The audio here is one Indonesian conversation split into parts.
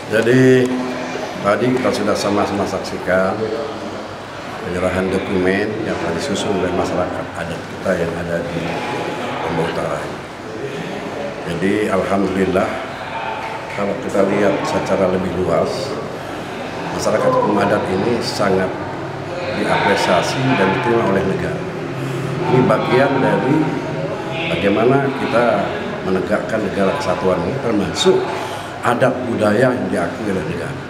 Jadi tadi kita sudah sama-sama saksikan penyerahan dokumen yang telah disusun oleh masyarakat adat kita yang ada di Lombok Utara. Jadi alhamdulillah kalau kita lihat secara lebih luas, masyarakat hukum adat ini sangat diapresiasi dan diterima oleh negara. Ini bagian dari bagaimana kita menegakkan negara kesatuan ini, termasuk adat budaya yang diakui oleh negara.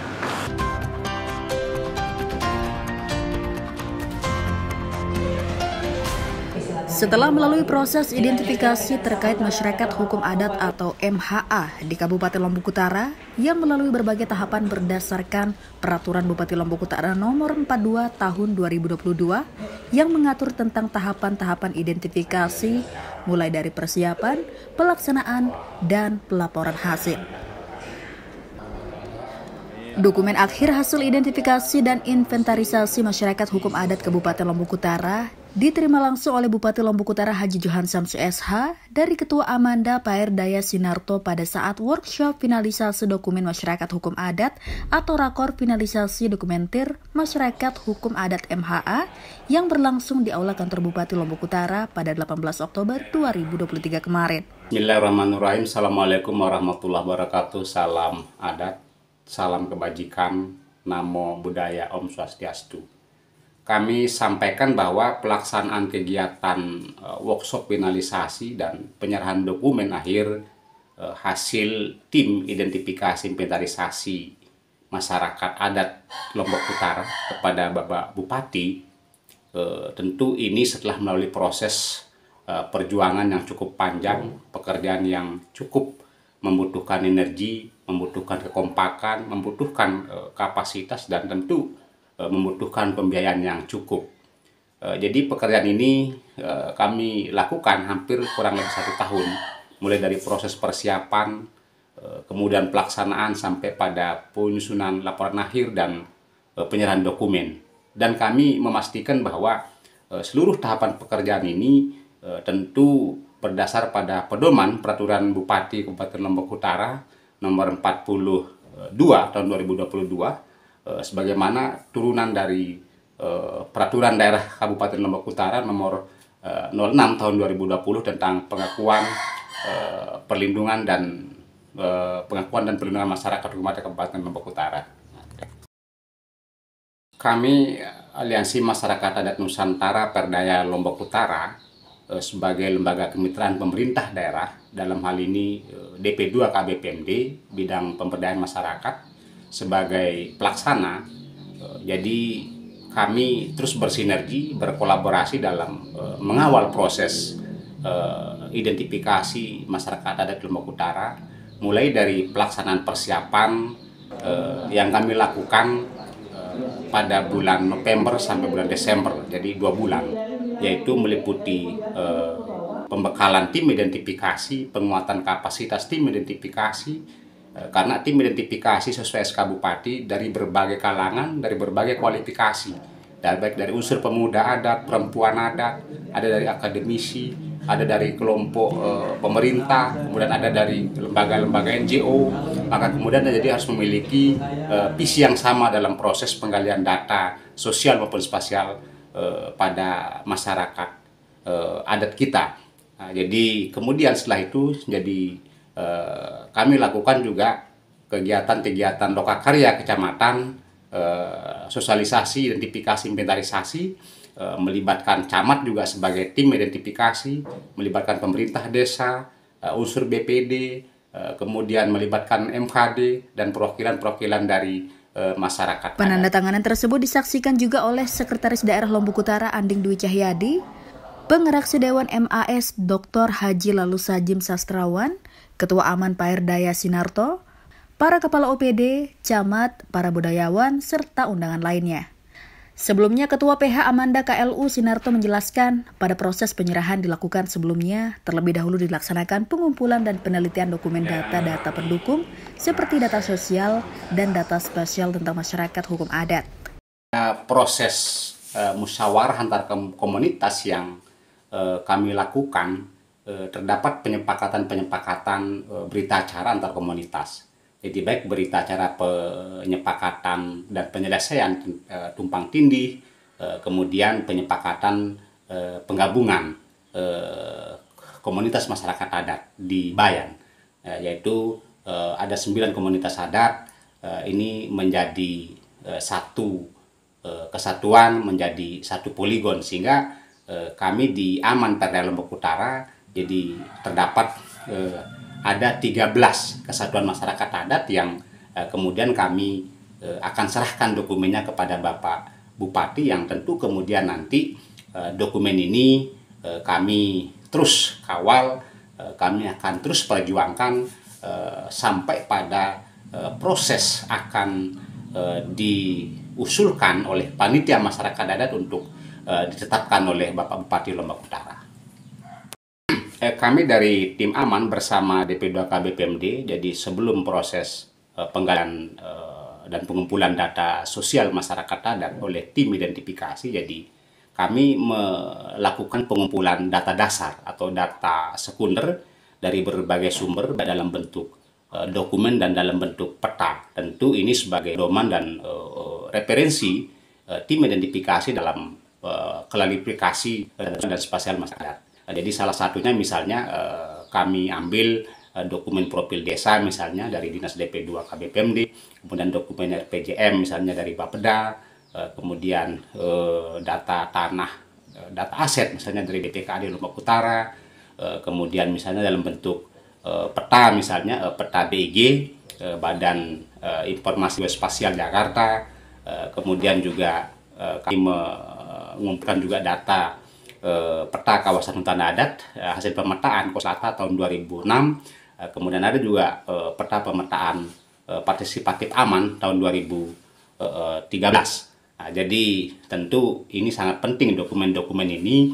Setelah melalui proses identifikasi terkait masyarakat hukum adat atau MHA di Kabupaten Lombok Utara yang melalui berbagai tahapan berdasarkan Peraturan Bupati Lombok Utara Nomor 42 Tahun 2022 yang mengatur tentang tahapan-tahapan identifikasi mulai dari persiapan, pelaksanaan, dan pelaporan hasil. Dokumen akhir hasil identifikasi dan inventarisasi masyarakat hukum adat Kabupaten Lombok Utara diterima langsung oleh Bupati Lombok Utara Haji Johan Samsu SH dari Ketua Amanda Pair Daya Sinarto pada saat workshop finalisasi dokumen masyarakat hukum adat atau rakor finalisasi dokumentir masyarakat hukum adat MHA yang berlangsung di Aula Kantor Bupati Lombok Utara pada 18 Oktober 2023 kemarin. Bismillahirrahmanirrahim. Assalamualaikum warahmatullahi wabarakatuh. Salam adat, salam kebajikan, namo buddhaya, Om Swastiastu. Kami sampaikan bahwa pelaksanaan kegiatan workshop finalisasi dan penyerahan dokumen akhir hasil tim identifikasi inventarisasi masyarakat adat Lombok Utara kepada Bapak Bupati, tentu ini setelah melalui proses perjuangan yang cukup panjang, pekerjaan yang cukup membutuhkan energi, membutuhkan kekompakan, membutuhkan kapasitas, dan tentu membutuhkan pembiayaan yang cukup. Jadi pekerjaan ini kami lakukan hampir kurang lebih 1 tahun, mulai dari proses persiapan, kemudian pelaksanaan sampai pada penyusunan laporan akhir dan penyerahan dokumen. Dan kami memastikan bahwa seluruh tahapan pekerjaan ini tentu berdasar pada pedoman Peraturan Bupati Kabupaten Lombok Utara Nomor 42 Tahun 2022 sebagaimana turunan dari Peraturan Daerah Kabupaten Lombok Utara Nomor 06 Tahun 2020 tentang pengakuan perlindungan dan perlindungan masyarakat hukum adat Kabupaten Lombok Utara. Kami Aliansi Masyarakat Adat Nusantara Perdaya Lombok Utara sebagai lembaga kemitraan pemerintah daerah, dalam hal ini DP2 KBPMD bidang pemberdayaan masyarakat sebagai pelaksana. Jadi kami terus bersinergi, berkolaborasi dalam mengawal proses identifikasi masyarakat adat Lombok Utara, mulai dari pelaksanaan persiapan yang kami lakukan pada bulan November sampai bulan Desember, jadi 2 bulan, yaitu meliputi pembekalan tim identifikasi, penguatan kapasitas tim identifikasi, karena tim identifikasi sesuai SK Bupati dari berbagai kalangan, dari berbagai kualifikasi, baik dari unsur pemuda adat, perempuan adat, ada dari akademisi, ada dari kelompok pemerintah, kemudian ada dari lembaga-lembaga NGO, maka kemudian jadi harus memiliki visi yang sama dalam proses penggalian data sosial maupun spasial pada masyarakat adat kita. Nah, jadi kemudian setelah itu jadi kami lakukan juga kegiatan-kegiatan lokakarya kecamatan, sosialisasi, identifikasi, inventarisasi, melibatkan camat juga sebagai tim identifikasi, melibatkan pemerintah desa, unsur BPD, kemudian melibatkan MKD dan perwakilan-perwakilan dari masyarakat. Penandatanganan tersebut disaksikan juga oleh Sekretaris Daerah Lombok Utara Anding Dwi Cahyadi, Pengeraksi Dewan MAS Dr. Haji Lalu Sajim Sastrawan, Ketua Aman Pair Daya Sinarto, para kepala OPD, camat, para budayawan, serta undangan lainnya. Sebelumnya, Ketua PH Amanda KLU Sinarto menjelaskan pada proses penyerahan dilakukan sebelumnya, terlebih dahulu dilaksanakan pengumpulan dan penelitian dokumen data-data pendukung seperti data sosial dan data spasial tentang masyarakat hukum adat. Proses musyawarah antar komunitas yang kami lakukan, terdapat penyepakatan berita acara antar komunitas. Jadi baik berita acara penyepakatan dan penyelesaian tumpang tindih, kemudian penyepakatan penggabungan komunitas masyarakat adat di Bayan, yaitu ada 9 komunitas adat ini menjadi satu kesatuan, menjadi satu poligon, sehingga kami di Aman Perda Lombok Utara jadi terdapat ada 13 kesatuan masyarakat adat yang kemudian kami akan serahkan dokumennya kepada Bapak Bupati, yang tentu kemudian nanti dokumen ini kami terus kawal, kami akan terus perjuangkan sampai pada proses akan diusulkan oleh panitia masyarakat adat untuk ditetapkan oleh Bapak Bupati Lombok Utara. Kami dari tim Aman bersama DP2K BPMD, jadi sebelum proses penggalian dan pengumpulan data sosial masyarakat adat oleh tim identifikasi, jadi kami melakukan pengumpulan data dasar atau data sekunder dari berbagai sumber dalam bentuk dokumen dan dalam bentuk peta. Tentu ini sebagai doman dan referensi tim identifikasi dalam klarifikasi dan spasial masyarakat. Jadi salah satunya misalnya kami ambil dokumen profil desa misalnya dari Dinas DP2 KBPMD, kemudian dokumen RPJM misalnya dari Bapeda, kemudian data tanah, data aset misalnya dari BPKAD Lombok Utara, kemudian misalnya dalam bentuk peta misalnya peta BIG, Badan Informasi Geospasial Jakarta, kemudian juga kami mengumpulkan juga data peta kawasan hutan adat hasil pemetaan Koslata tahun 2006, kemudian ada juga peta pemetaan partisipatif aman tahun 2013. Nah, jadi tentu ini sangat penting dokumen-dokumen ini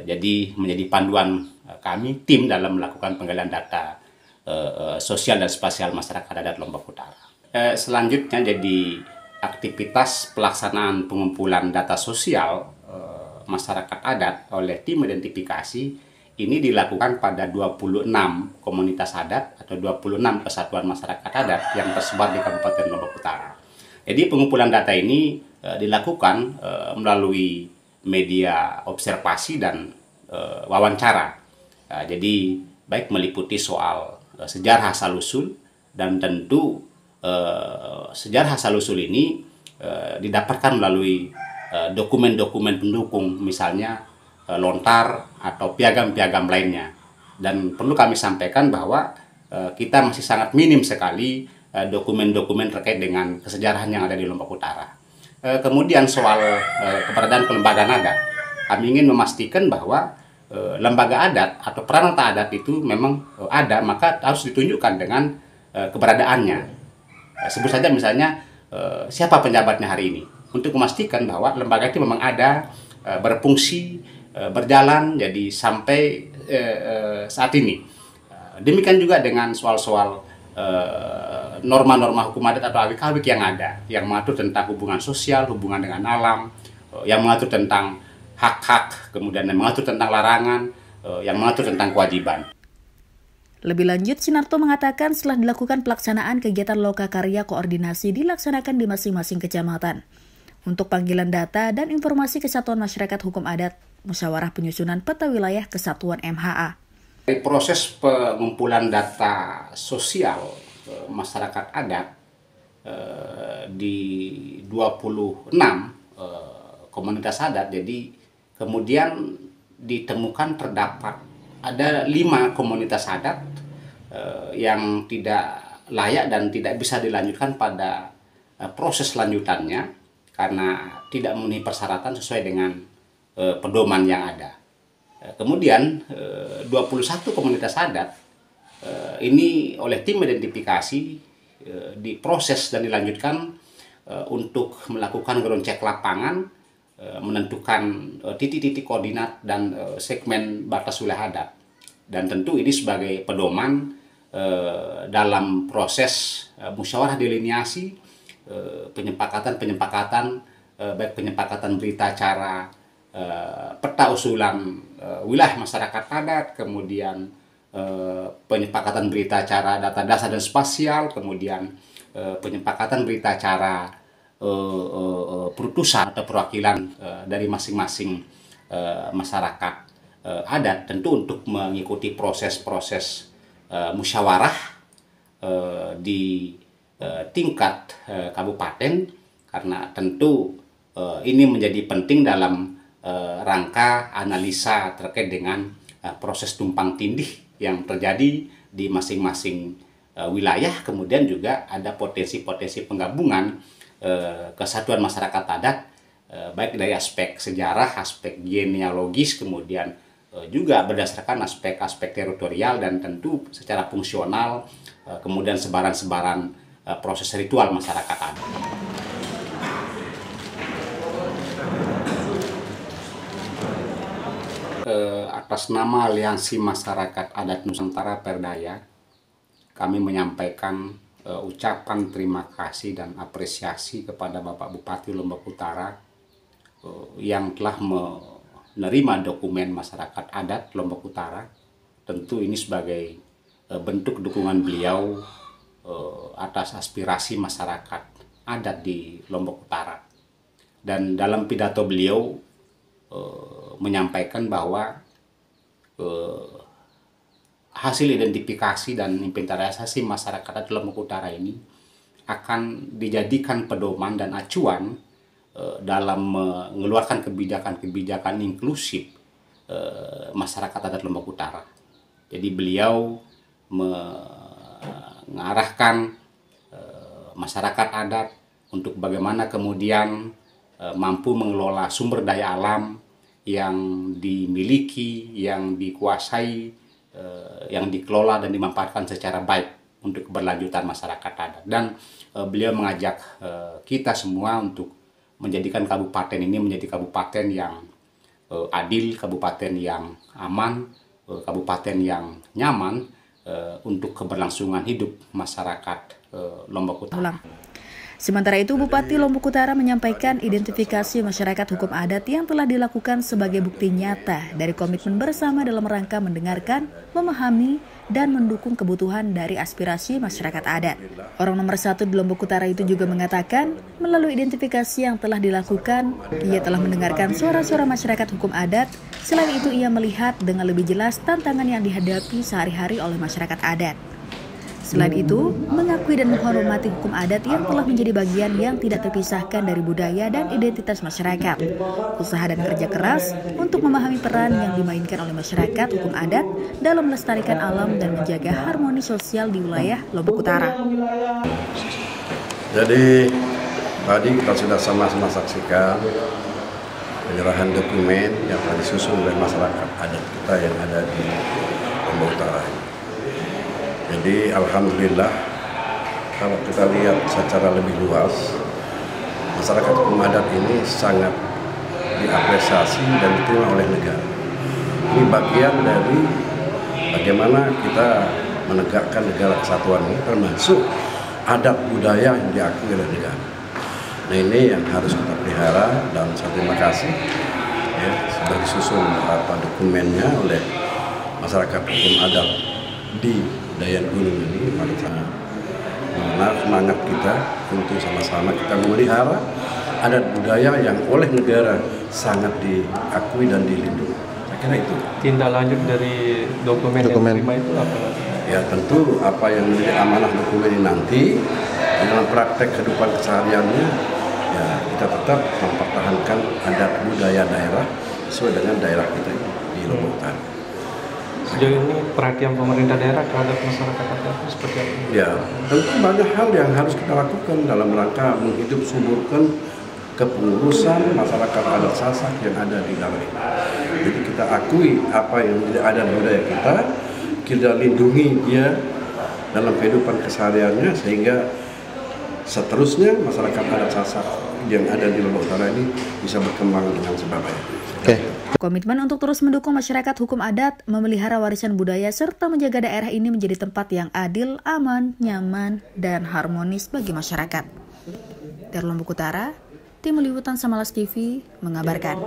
jadi menjadi panduan kami tim dalam melakukan penggalian data sosial dan spasial masyarakat adat Lombok Utara. Selanjutnya jadi aktivitas pelaksanaan pengumpulan data sosial masyarakat adat oleh tim identifikasi ini dilakukan pada 26 komunitas adat atau 26 kesatuan masyarakat adat yang tersebar di Kabupaten Lombok Utara. Jadi pengumpulan data ini dilakukan melalui media observasi dan wawancara. Jadi baik meliputi soal sejarah asal-usul, dan tentu sejarah asal-usul ini didapatkan melalui dokumen-dokumen pendukung, misalnya lontar atau piagam-piagam lainnya. Dan perlu kami sampaikan bahwa kita masih sangat minim sekali dokumen-dokumen terkait dengan kesejarahan yang ada di Lombok Utara. Kemudian soal keberadaan kelembagaan adat, kami ingin memastikan bahwa lembaga adat atau peranata adat itu memang ada, maka harus ditunjukkan dengan keberadaannya. Sebut saja misalnya siapa penjabatnya hari ini, untuk memastikan bahwa lembaga itu memang ada, berfungsi, berjalan, jadi sampai saat ini. Demikian juga dengan soal-soal norma-norma hukum adat atau awik-awik yang ada, yang mengatur tentang hubungan sosial, hubungan dengan alam, yang mengatur tentang hak-hak, kemudian yang mengatur tentang larangan, yang mengatur tentang kewajiban. Lebih lanjut, Sinarto mengatakan setelah dilakukan pelaksanaan kegiatan lokakarya koordinasi dilaksanakan di masing-masing kecamatan. Untuk panggilan data dan informasi Kesatuan Masyarakat Hukum Adat, Musyawarah Penyusunan Peta Wilayah Kesatuan MHA. Dari proses pengumpulan data sosial masyarakat adat di 26 komunitas adat, jadi kemudian ditemukan terdapat ada 5 komunitas adat yang tidak layak dan tidak bisa dilanjutkan pada proses lanjutannya karena tidak memenuhi persyaratan sesuai dengan pedoman yang ada. Kemudian 21 komunitas adat ini oleh tim identifikasi diproses dan dilanjutkan untuk melakukan ground check lapangan, menentukan titik-titik koordinat dan segmen batas wilayah adat. Dan tentu ini sebagai pedoman dalam proses musyawarah delineasi, penyepakatan baik penyepakatan berita acara, peta usulan wilayah masyarakat adat, kemudian penyepakatan berita acara data dasar dan spasial, kemudian penyepakatan berita acara perutusan atau perwakilan dari masing-masing masyarakat adat, tentu untuk mengikuti proses-proses musyawarah di tingkat kabupaten, karena tentu ini menjadi penting dalam rangka analisa terkait dengan proses tumpang tindih yang terjadi di masing-masing wilayah. Kemudian juga ada potensi-potensi penggabungan kesatuan masyarakat adat, baik dari aspek sejarah, aspek genealogis, kemudian juga berdasarkan aspek-aspek teritorial, dan tentu secara fungsional, kemudian sebaran-sebaran proses ritual masyarakat adat. Atas nama Aliansi Masyarakat Adat Nusantara Perdaya, kami menyampaikan ucapan terima kasih dan apresiasi kepada Bapak Bupati Lombok Utara yang telah menerima dokumen masyarakat adat Lombok Utara. Tentu ini sebagai bentuk dukungan beliau atas aspirasi masyarakat adat di Lombok Utara. Dan dalam pidato beliau menyampaikan bahwa hasil identifikasi dan inventarisasi masyarakat adat Lombok Utara ini akan dijadikan pedoman dan acuan dalam mengeluarkan kebijakan-kebijakan inklusif masyarakat adat Lombok Utara. Jadi beliau mengarahkan masyarakat adat untuk bagaimana kemudian mampu mengelola sumber daya alam yang dimiliki, yang dikuasai, yang dikelola dan dimanfaatkan secara baik untuk keberlanjutan masyarakat adat. Dan beliau mengajak kita semua untuk menjadikan kabupaten ini menjadi kabupaten yang adil, kabupaten yang aman, kabupaten yang nyaman untuk keberlangsungan hidup masyarakat Lombok Utara. Sementara itu, Bupati Lombok Utara menyampaikan identifikasi masyarakat hukum adat yang telah dilakukan sebagai bukti nyata dari komitmen bersama dalam rangka mendengarkan, memahami, dan mendukung kebutuhan dari aspirasi masyarakat adat. Orang nomor 1 di Lombok Utara itu juga mengatakan, melalui identifikasi yang telah dilakukan, ia telah mendengarkan suara-suara masyarakat hukum adat. Selain itu, ia melihat dengan lebih jelas tantangan yang dihadapi sehari-hari oleh masyarakat adat. Selain itu, mengakui dan menghormati hukum adat yang telah menjadi bagian yang tidak terpisahkan dari budaya dan identitas masyarakat. Usaha dan kerja keras untuk memahami peran yang dimainkan oleh masyarakat hukum adat dalam melestarikan alam dan menjaga harmoni sosial di wilayah Lombok Utara. Jadi tadi kita sudah sama-sama saksikan penyerahan dokumen yang telah disusun oleh masyarakat adat kita yang ada di Lombok Utara. Jadi alhamdulillah, kalau kita lihat secara lebih luas, masyarakat hukum adat ini sangat diapresiasi dan diterima oleh negara. Ini bagian dari bagaimana kita menegakkan negara kesatuan ini, termasuk adat budaya yang diakui oleh negara. Nah, ini yang harus kita pelihara, dan saya terima kasih ya, sudah disusun dokumennya oleh masyarakat hukum adat di Dayan Gunung ini. Maka semangat kita untuk sama-sama kita memelihara adat budaya yang oleh negara sangat diakui dan dilindungi. Saya kira itu. Tindak lanjut dari dokumen yang diterima itu apa? Ya tentu apa yang menjadi amanah dokumen ini nanti dalam praktek kehidupan kesehariannya, ya kita tetap mempertahankan adat budaya daerah sesuai dengan daerah kita di Lombok Utara. Sejauh ini perhatian pemerintah daerah terhadap masyarakat adat seperti apa? Ya, tentu banyak hal yang harus kita lakukan dalam rangka menghidup suburkan kepengurusan masyarakat adat Sasak yang ada di dalam ini. Jadi kita akui apa yang menjadi adat budaya kita lindungi dia dalam kehidupan kesehariannya, sehingga seterusnya masyarakat adat Sasak yang ada di Lombok Utara ini bisa berkembang dengan sebagainya. Komitmen untuk terus mendukung masyarakat hukum adat, memelihara warisan budaya, serta menjaga daerah ini menjadi tempat yang adil, aman, nyaman, dan harmonis bagi masyarakat. Dari Lombok Utara, Tim Liputan Samalas TV mengabarkan.